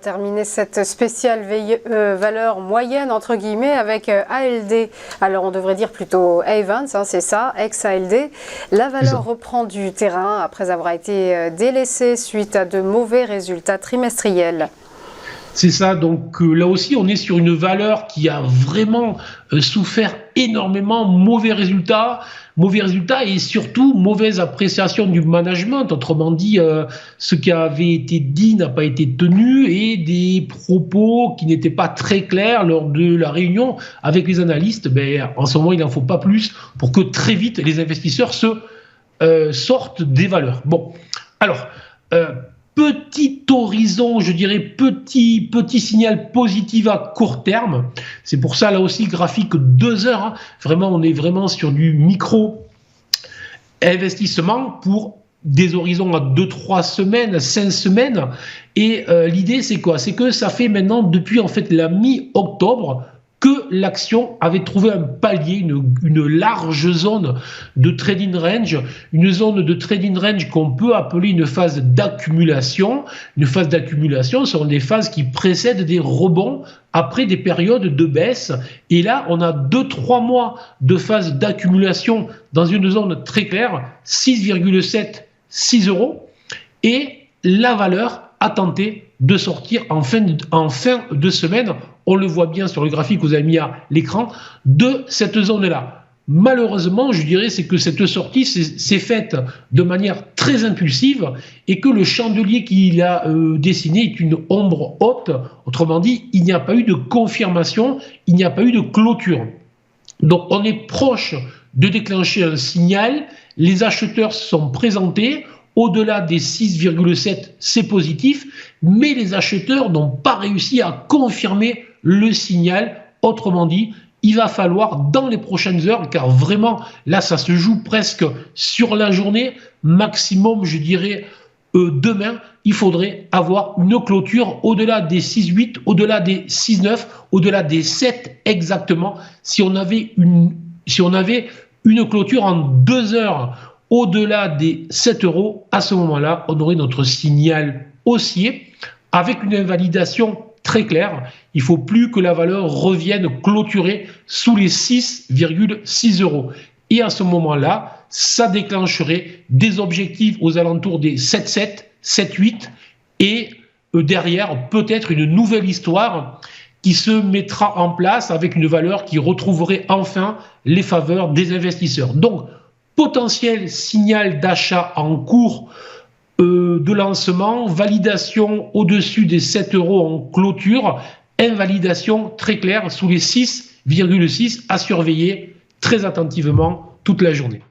terminer cette spéciale valeur moyenne entre guillemets avec ALD. Alors on devrait dire plutôt Ayvens, c'est ça, ex-ALD. La valeur reprend du terrain après avoir été délaissée suite à de mauvais résultats trimestriels. C'est ça, donc là aussi on est sur une valeur qui a vraiment souffert énormément, mauvais résultats et surtout mauvaise appréciation du management, autrement dit ce qui avait été dit n'a pas été tenu et des propos qui n'étaient pas très clairs lors de la réunion avec les analystes. En ce moment il n'en faut pas plus pour que très vite les investisseurs sortent des valeurs. Bon, alors petit horizon, je dirais petit signal positif à court terme. C'est pour ça, là aussi, graphique 2 heures. Vraiment, on est vraiment sur du micro-investissement pour des horizons à 2-3 semaines, 5 semaines. Et l'idée, c'est quoi? C'est que ça fait maintenant, depuis en fait la mi-octobre, que l'action avait trouvé un palier, une large zone de trading range, une zone de trading range qu'on peut appeler une phase d'accumulation. Une phase d'accumulation sont des phases qui précèdent des rebonds après des périodes de baisse. Et là, on a 2-3 mois de phase d'accumulation dans une zone très claire, 6,7, 6 euros. Et la valeur a tenté de sortir en fin de semaine, on le voit bien sur le graphique que vous avez mis à l'écran, de cette zone-là. Malheureusement, je dirais, c'est que cette sortie s'est faite de manière très impulsive et que le chandelier qu'il a dessiné est une ombre haute. Autrement dit, il n'y a pas eu de confirmation, il n'y a pas eu de clôture. Donc, on est proche de déclencher un signal. Les acheteurs se sont présentés. Au-delà des 6,7, c'est positif, mais les acheteurs n'ont pas réussi à confirmer le signal. Autrement dit, il va falloir dans les prochaines heures, car vraiment, là, ça se joue presque sur la journée, maximum, je dirais, demain, il faudrait avoir une clôture au-delà des 6,8, au-delà des 6,9, au-delà des 7 exactement. Si on avait une clôture en 2 heures, au-delà des 7 euros, à ce moment-là, on aurait notre signal haussier avec une invalidation très claire. Il ne faut plus que la valeur revienne clôturer sous les 6,6 euros. Et à ce moment-là, ça déclencherait des objectifs aux alentours des 7,7, 7,8 et derrière, peut-être une nouvelle histoire qui se mettra en place avec une valeur qui retrouverait enfin les faveurs des investisseurs. Donc, potentiel signal d'achat en cours de lancement, validation au-dessus des 7 euros en clôture, invalidation très claire sous les 6,6 à surveiller très attentivement toute la journée.